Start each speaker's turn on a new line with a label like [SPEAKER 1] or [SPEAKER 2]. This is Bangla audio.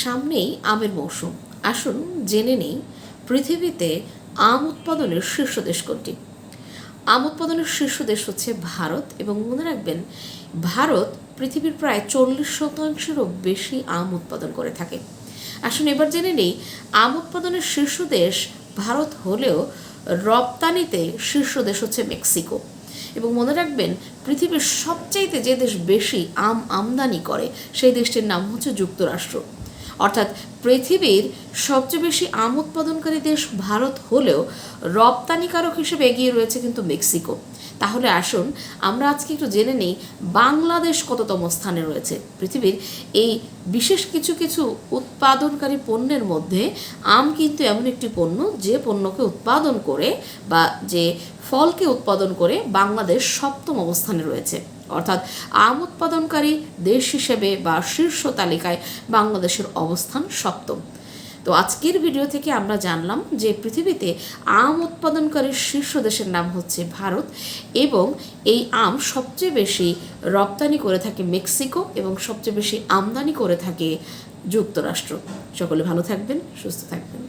[SPEAKER 1] সামনেই আমের মৌসুম। আসুন জেনে নেই পৃথিবীতে আম উৎপাদনের শীর্ষ দেশ কোনটি। আম উৎপাদনের শীর্ষ দেশ হচ্ছে ভারত, এবং মনে রাখবেন ভারত পৃথিবীর প্রায় 40%-এরও বেশি আম উৎপাদন করে থাকে। আসুন এবার জেনে নেই আম উৎপাদনের শীর্ষ দেশ ভারত হলেও রপ্তানিতে শীর্ষ দেশ হচ্ছে মেক্সিকো। এবং মনে রাখবেন পৃথিবীর সবচাইতে যে দেশ বেশি আম আমদানি করে সেই দেশটির নাম হচ্ছে যুক্তরাষ্ট্র। অর্থাৎ পৃথিবীর সবচেয়ে বেশি আম উৎপাদনকারী দেশ ভারত হলেও রপ্তানিকারক হিসেবে এগিয়ে রয়েছে কিন্তু মেক্সিকো। তাহলে আসুন আমরা আজকে একটু জেনে নিই বাংলাদেশ কততম স্থানে রয়েছে। পৃথিবীর এই বিশেষ কিছু কিছু উৎপাদনকারী পণ্যের মধ্যে আম কিন্তু এমন একটি পণ্য যে পণ্যকে উৎপাদন করে বা যে ফলকে উৎপাদন করে বাংলাদেশ 7ম অবস্থানে রয়েছে। অর্থাৎ আম উৎপাদনকারী দেশ হিসেবে বা শীর্ষ তালিকায় বাংলাদেশের অবস্থান 7ম। তো আজকের ভিডিও থেকে আমরা জানলাম যে পৃথিবীতে আম উৎপাদনকারী শীর্ষ দেশের নাম হচ্ছে ভারত, এবং এই আম সবচেয়ে বেশি রপ্তানি করে থাকে মেক্সিকো এবং সবচেয়ে বেশি আমদানি করে থাকে যুক্তরাষ্ট্র। সকলে ভালো থাকবেন, সুস্থ থাকবেন।